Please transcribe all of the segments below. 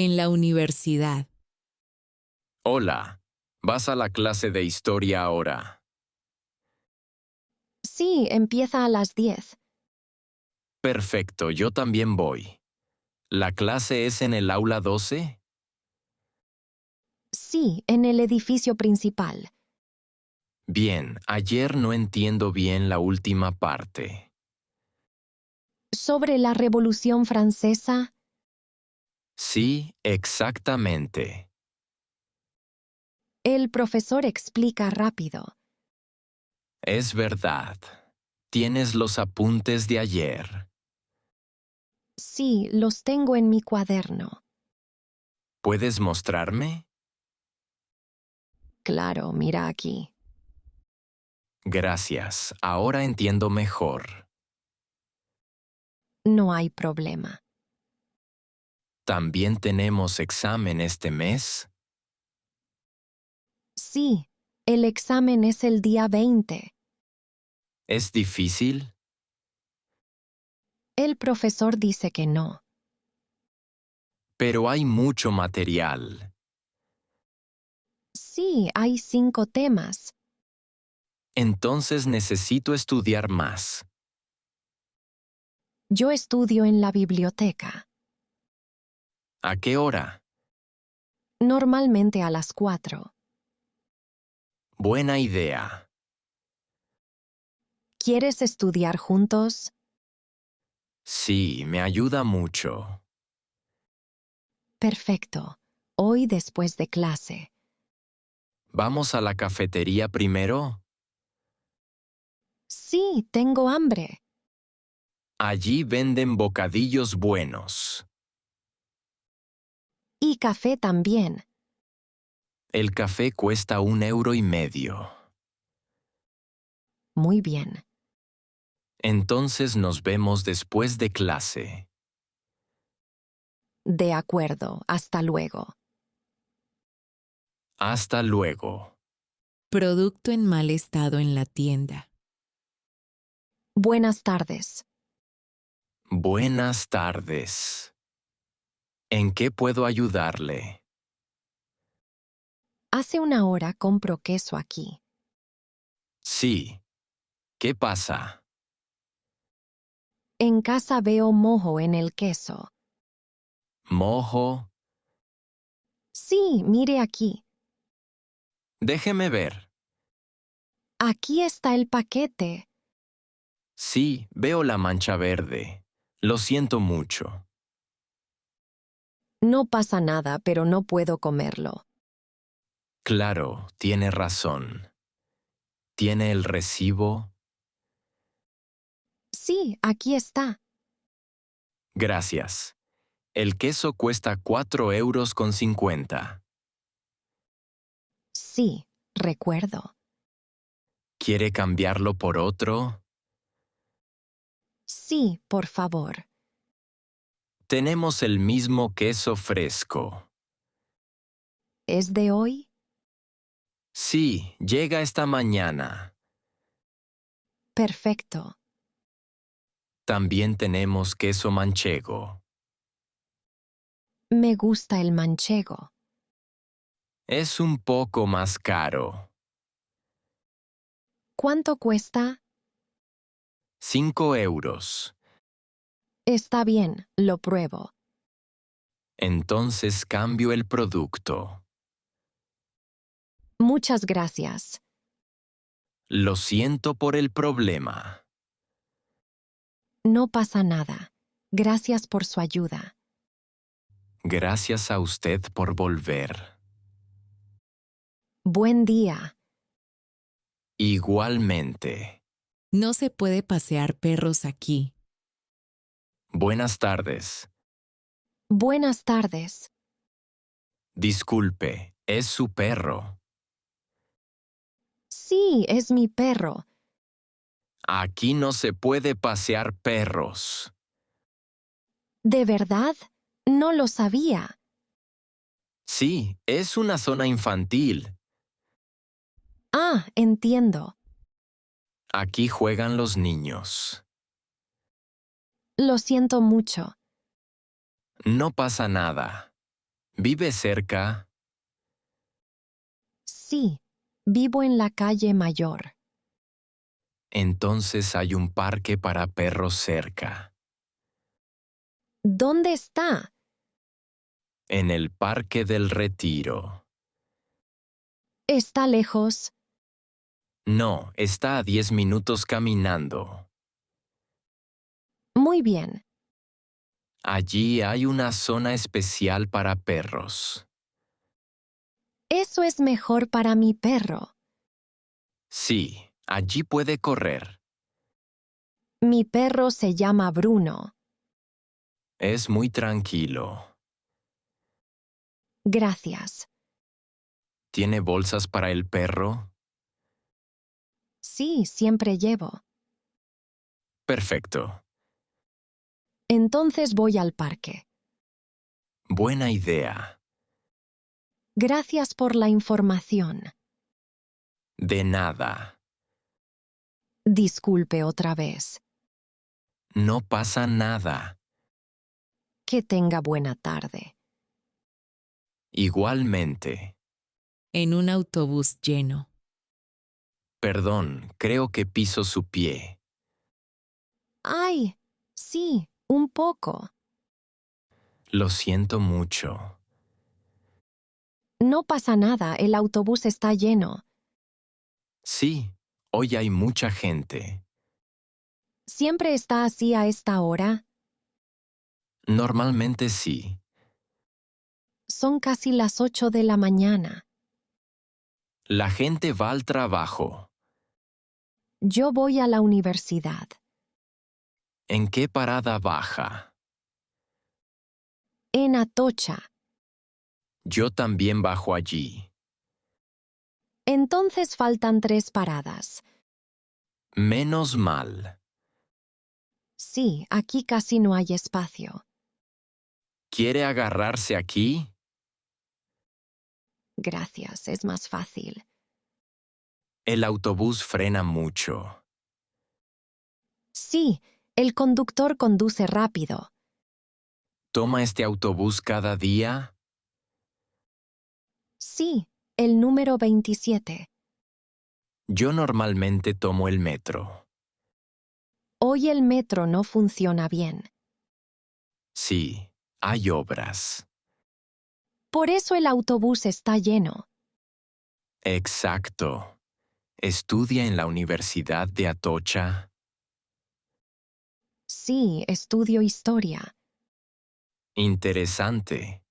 En la universidad. Hola, ¿vas a la clase de historia ahora? Sí, empieza a las 10. Perfecto, yo también voy. ¿La clase es en el aula 12? Sí, en el edificio principal. Bien, ayer no entiendo bien la última parte. Sobre la Revolución Francesa. Sí, exactamente. El profesor explica rápido. Es verdad. Tienes los apuntes de ayer. Sí, los tengo en mi cuaderno. ¿Puedes mostrarme? Claro, mira aquí. Gracias, ahora entiendo mejor. No hay problema. ¿También tenemos examen este mes? Sí, el examen es el día 20. ¿Es difícil? El profesor dice que no. Pero hay mucho material. Sí, hay 5 temas. Entonces necesito estudiar más. Yo estudio en la biblioteca. ¿A qué hora? Normalmente a las 4. Buena idea. ¿Quieres estudiar juntos? Sí, me ayuda mucho. Perfecto. Hoy después de clase. ¿Vamos a la cafetería primero? Sí, tengo hambre. Allí venden bocadillos buenos. Y café también. El café cuesta 1,50 €. Muy bien. Entonces nos vemos después de clase. De acuerdo. Hasta luego. Hasta luego. Producto en mal estado en la tienda. Buenas tardes. Buenas tardes. ¿En qué puedo ayudarle? Hace una hora compro queso aquí. Sí. ¿Qué pasa? En casa veo moho en el queso. ¿Mojo? Sí, mire aquí. Déjeme ver. Aquí está el paquete. Sí, veo la mancha verde. Lo siento mucho. No pasa nada, pero no puedo comerlo. Claro, tiene razón. ¿Tiene el recibo? Sí, aquí está. Gracias. El queso cuesta 4,50 €. Sí, recuerdo. ¿Quiere cambiarlo por otro? Sí, por favor. Tenemos el mismo queso fresco. ¿Es de hoy? Sí, llega esta mañana. Perfecto. También tenemos queso manchego. Me gusta el manchego. Es un poco más caro. ¿Cuánto cuesta? 5 €. Está bien, lo pruebo. Entonces cambio el producto. Muchas gracias. Lo siento por el problema. No pasa nada. Gracias por su ayuda. Gracias a usted por volver. Buen día. Igualmente. No se puede pasear perros aquí. Buenas tardes. Buenas tardes. Disculpe, ¿es su perro? Sí, es mi perro. Aquí no se puede pasear perros. ¿De verdad? No lo sabía. Sí, es una zona infantil. Ah, entiendo. Aquí juegan los niños. Lo siento mucho. No pasa nada. ¿Vive cerca? Sí, vivo en la calle Mayor. Entonces hay un parque para perros cerca. ¿Dónde está? En el Parque del Retiro. ¿Está lejos? No, está a 10 minutos caminando. Muy bien. Allí hay una zona especial para perros. Eso es mejor para mi perro. Sí, allí puede correr. Mi perro se llama Bruno. Es muy tranquilo. Gracias. ¿Tiene bolsas para el perro? Sí, siempre llevo. Perfecto. Entonces voy al parque. Buena idea. Gracias por la información. De nada. Disculpe otra vez. No pasa nada. Que tenga buena tarde. Igualmente. En un autobús lleno. Perdón, creo que piso su pie. ¡Ay! Sí, un poco. Lo siento mucho. No pasa nada, el autobús está lleno. Sí, hoy hay mucha gente. ¿Siempre está así a esta hora? Normalmente sí. Son casi las 8 de la mañana. La gente va al trabajo. Yo voy a la universidad. ¿En qué parada baja? En Atocha. Yo también bajo allí. Entonces faltan 3 paradas. Menos mal. Sí, aquí casi no hay espacio. ¿Quiere agarrarse aquí? Gracias, es más fácil. El autobús frena mucho. Sí, el conductor conduce rápido. ¿Toma este autobús cada día? Sí, el número 27. Yo normalmente tomo el metro. Hoy el metro no funciona bien. Sí, hay obras. Por eso el autobús está lleno. Exacto. ¿Estudia en la Universidad de Atocha? Sí, estudio historia. Interesante.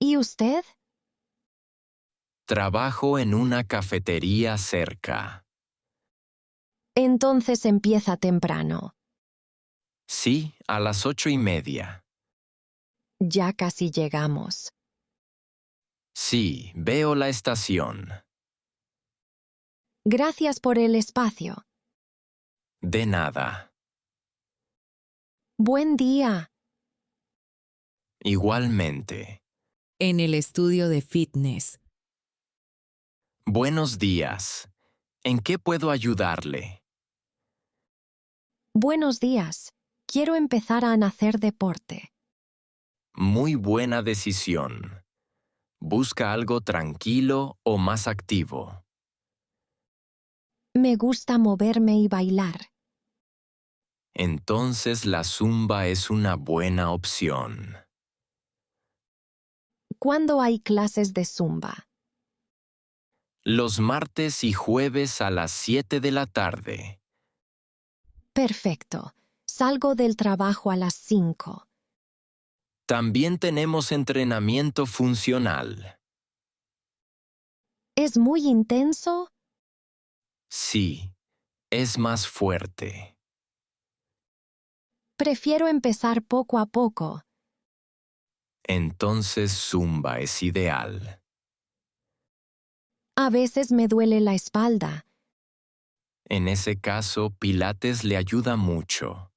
¿Y usted? Trabajo en una cafetería cerca. Entonces empieza temprano. Sí, a las 8:30. Ya casi llegamos. Sí, veo la estación. Gracias por el espacio. De nada. Buen día. Igualmente. En el estudio de fitness. Buenos días. ¿En qué puedo ayudarle? Buenos días. Quiero empezar a hacer deporte. Muy buena decisión. ¿Busca algo tranquilo o más activo? Me gusta moverme y bailar. Entonces la zumba es una buena opción. ¿Cuándo hay clases de zumba? Los martes y jueves a las 7 de la tarde. Perfecto. Salgo del trabajo a las 5. También tenemos entrenamiento funcional. ¿Es muy intenso? Sí, es más fuerte. Prefiero empezar poco a poco. Entonces zumba es ideal. A veces me duele la espalda. En ese caso, Pilates le ayuda mucho.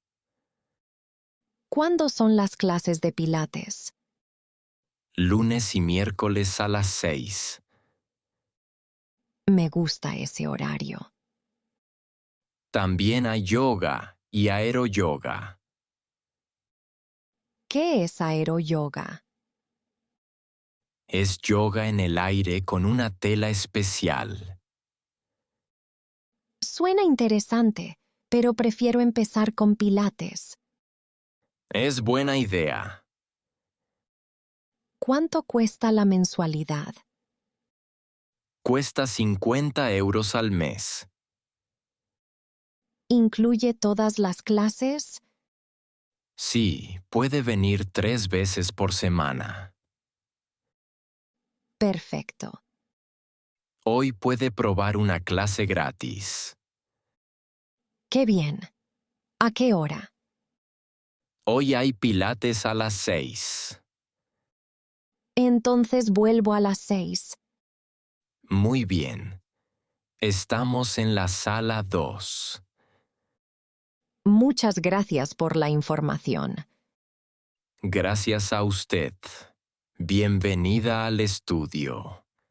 ¿Cuándo son las clases de pilates? Lunes y miércoles a las 6. Me gusta ese horario. También hay yoga y aeroyoga. ¿Qué es aeroyoga? Es yoga en el aire con una tela especial. Suena interesante, pero prefiero empezar con pilates. Es buena idea. ¿Cuánto cuesta la mensualidad? Cuesta 50 € al mes. ¿Incluye todas las clases? Sí, puede venir 3 veces por semana. Perfecto. Hoy puede probar una clase gratis. ¡Qué bien! ¿A qué hora? Hoy hay pilates a las 6. Entonces vuelvo a las 6. Muy bien. Estamos en la sala 2. Muchas gracias por la información. Gracias a usted. Bienvenida al estudio.